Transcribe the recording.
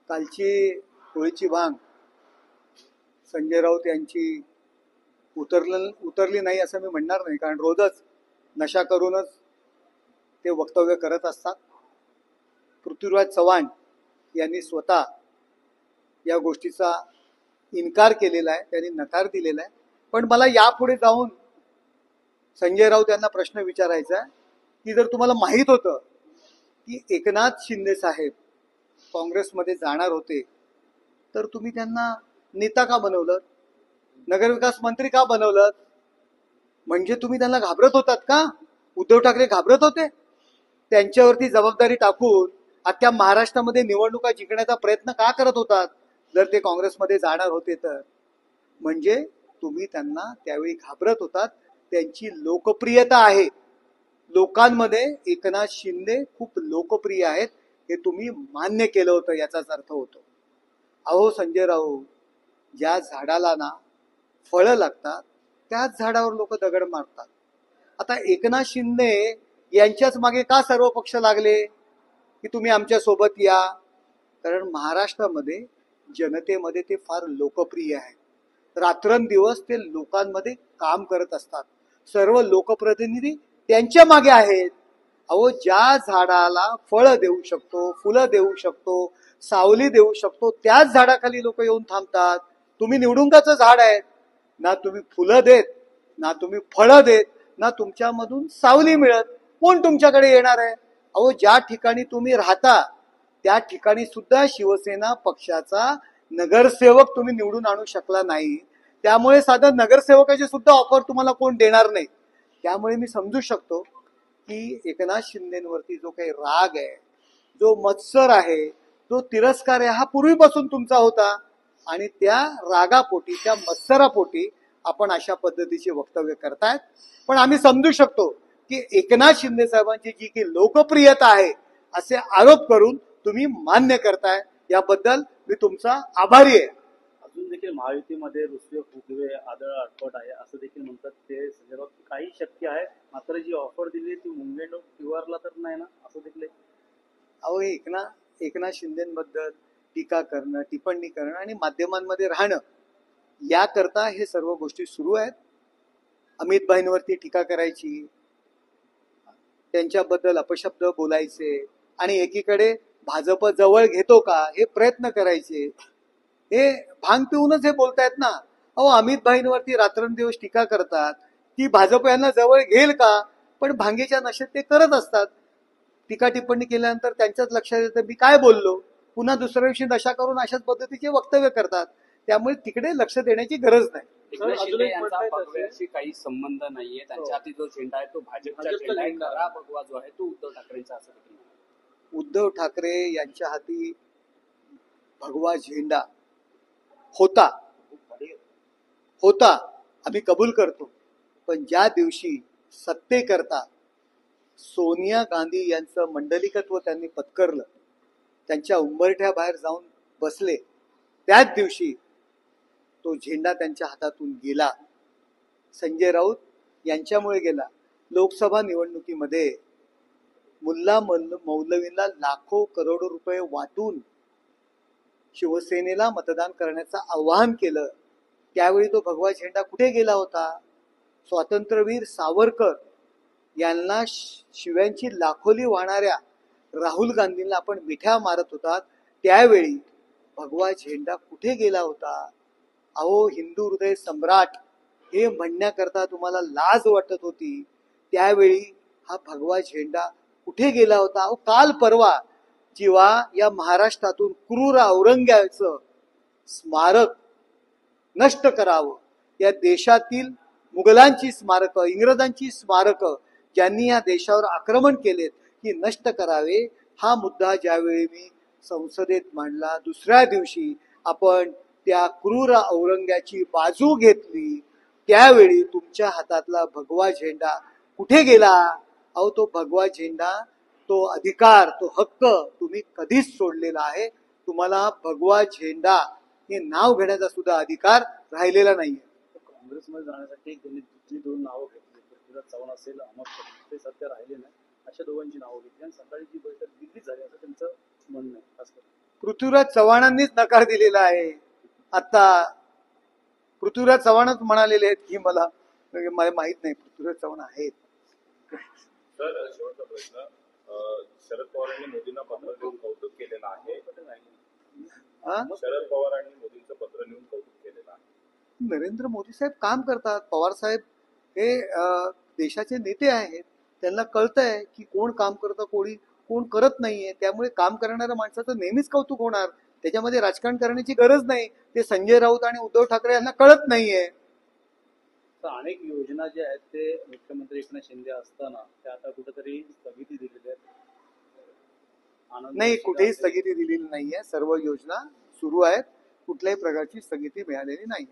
कालची होळीची भांग संजय राऊत यांची उतरली नाही असं मी म्हणणार नाही, कारण रोजच नशा करूनच ते वक्तव्य करत असतात. पृथ्वीराज चव्हाण यांनी स्वतः या गोष्टीचा इन्कार केलेला आहे, त्यांनी नकार दिलेला आहे. पण मला यापुढे जाऊन संजय राऊत यांना प्रश्न विचारायचा आहे की जर तुम्हाला माहीत होतं की एकनाथ शिंदे साहेब काँग्रेसमध्ये जाणार होते तर तुम्ही त्यांना नेता का बनवलं, नगरविकास मंत्री का बनवलं? म्हणजे तुम्ही त्यांना घाबरत होतात का? उद्धव ठाकरे घाबरत होते? त्यांच्यावरती जबाबदारी टाकून अख्ख्या महाराष्ट्रामध्ये निवडणुका जिंकण्याचा प्रयत्न का करत होतात जर ते काँग्रेसमध्ये जाणार होते तर? म्हणजे तुम्ही त्यांना त्यावेळी घाबरत होतात. त्यांची लोकप्रियता आहे लोकांमध्ये, एकनाथ शिंदे खूप लोकप्रिय आहेत हे तुम्ही मान्य केलं होतं, याचाच अर्थ होतो. अहो संजय राऊत, ज्या झाडाला ना फळं लागतात त्याच झाडावर लोक दगड मारतात. आता एकनाथ शिंदे यांच्याच मागे का सर्व पक्ष लागले की तुम्ही आमच्या सोबत या? कारण महाराष्ट्रामध्ये जनतेमध्ये ते फार लोकप्रिय आहे. रात्रंदिवस ते लोकांमध्ये काम करत असतात. सर्व लोकप्रतिनिधी त्यांच्या मागे आहेत. अहो, ज्या झाडाला फळं देऊ शकतो, फुलं देऊ शकतो, सावली देऊ शकतो, त्याच झाडाखाली लोक येऊन थांबतात. तुम्ही निवडुंगाचं झाड आहे, ना तुम्ही फुलं देत, ना तुम्ही फळं देत, ना तुमच्यामधून सावली मिळत. कोण तुमच्याकडे येणार आहे? अहो, ज्या ठिकाणी तुम्ही राहता त्या ठिकाणी सुद्धा शिवसेना पक्षाचा नगरसेवक तुम्ही निवडून आणू शकला नाही. त्यामुळे साधं नगरसेवकाची सुद्धा ऑफर तुम्हाला कोण देणार नाही. त्यामुळे मी समजू शकतो की एकनाथ शिंदेवरती जो काही राग आहे, जो मत्सर आहे, जो तिरस्कार आहे, हा पूर्वीपासून तुमचा होता आणि त्या रागापोटी, त्या मत्सरापोटी आपण अशा पद्धतीचे वक्तव्य करतायत. पण आम्ही समजू शकतो की एकनाथ शिंदे साहेबांची जी की लोकप्रियता आहे असे आरोप करून तुम्ही मान्य करताय, याबद्दल मी तुमचा आभारी आहे. अजून देखील महायुतीमध्ये रुसवे फुगवे आदळ आटपट आहे असं देखील म्हणतात ते संजय राऊत. काही शक्य आहे, मात्र जी ऑफर दिली ती मुंबई क्यूआरला तर नाही ना, असं देखील. अहो, एकनाथ शिंदेबद्दल टीका करणं, टिप्पणी करणं आणि माध्यमांमध्ये राहणं याकरता हे सर्व गोष्टी सुरू आहेत. अमित भाईंवरती टीका करायची, त्यांच्याबद्दल अपशब्द बोलायचे आणि एकीकडे भाजप जवळ घेतो का हे प्रयत्न करायचे. हे भांग पिऊनच हे बोलतायत ना. अहो, अमित भाईंवरती रात्रंदिवस टीका करतात, ती भाजप यांना जवळ घेईल का? पण भांगेच्या नशेत ते करत असतात. टीका टिप्पणी केल्यानंतर त्यांच्याच लक्षात येतं मी काय बोललो, पुन्हा दुसऱ्या दिवशी नशा करून अशाच पद्धतीचे वक्तव्य करतात. त्यामुळे तिकडे लक्ष देण्याची गरज नाही. भगव्याशी काही संबंध नाहीये. त्यांच्या हाती जो झेंडा आहे तो भाजपचा झेंडा आहे. खरा भगवा जो आहे तो उद्धव ठाकरेंचा असं देखील. उद्धव ठाकरे यांच्या हाती भगवा झेंडा होता, आम्ही कबूल करतो. पण ज्या दिवशी सत्तेकरता सोनिया गांधी यांचं मंडलिकत्व त्यांनी पत्करलं, त्यांच्या उंबरठ्या बाहेर जाऊन बसले, त्याच दिवशी तो झेंडा त्यांच्या हातातून गेला. संजय राऊत यांच्यामुळे गेला. लोकसभा निवडणुकीमध्ये मुल्ला मौलवींना लाखो करोडो रुपये वाटून शिवसेनेला मतदान करण्याचं आवाहन केलं. त्यावेळी तो भगवा झेंडा कुठे गेला होता? स्वातंत्र्यवीर सावरकर यांना शिव्यांची लाखोली वाहणाऱ्या राहुल गांधींना आपण मिठ्या मारत होतात, त्यावेळी भगवा झेंडा कुठे गेला होता? अहो, हिंदू हृदय सम्राट हे म्हणण्याकरता तुम्हाला लाज वाटत होती, त्यावेळी हा भगवा झेंडा कुठे गेला होता? अहो, काल परवा जेव्हा या महाराष्ट्रातून क्रूर औरंग्याचं स्मारक नष्ट करावं, या देशातील मुघलांची स्मारकं, इंग्रजांची स्मारकं ज्यांनी या देशावर आक्रमण केलेत की नष्ट करावे, हा मुद्दा ज्यावेळी मी संसदेत मांडला, दुसऱ्या दिवशी आपण त्या क्रूर औरंग्याची बाजू घेतली, त्यावेळी तुमच्या हातातला भगवा झेंडा कुठे गेला? अहो, तो भगवा झेंडा, तो अधिकार, तो हक्क तुम्ही कधीच सोडलेला आहे. तुम्हाला भगवा झेंडा हे नाव घेण्याचा सुद्धा अधिकार राहिलेला नाहीये. काँग्रेसमध्ये जाण्यासाठी त्यांनी दुसरी दोन नावं घेतली, पृथ्वीराज चव्हाण असेल, अहमद पटेल, ते सध्या राहिले नाही. अशा दोघांची नावं घेतली आणि सकाळी जी बैठक दिल्लीत झाली असं त्यांचं म्हणणं आहे. खास करून पृथ्वीराज चव्हाणांनीच नकार दिलेला आहे. आता पृथ्वीराज चव्हाणच म्हणालेले आहेत की मला माहित नाही पृथ्वीराज चव्हाण आहेत. सर शेवटचा प्रश्न, शरद पवारांनी मोदींना पत्र लिहून कौतुक केलेलं आहे. हा? शरद पवारांनी मोदींचं पत्र लिहून कौतुक केलेलं आहे. नरेंद्र मोदी साहेब काम करतात. पवार साहेब हे देशाचे नेते आहेत. त्यांना कळतंय की कोण काम करतं कोण करत नाहीये. त्यामुळे काम करणाऱ्या माणसाचं नेहमीच कौतुक होणार. त्याच्यामध्ये राजकारण करण्याची गरज नाही. ते संजय राऊत आणि उद्धव ठाकरे यांना कळत नाहीये. तर अनेक योजना ज्या आहेत ते मुख्यमंत्री एकनाथ शिंदे असताना त्या आता कुठेतरी स्थगिती दिलेल्या आहेत. नाही, कुठेही स्थगिती दिलेली नाहीये. सर्व योजना सुरू आहेत. कुठल्याही प्रकारची स्थगिती मिळालेली नाही.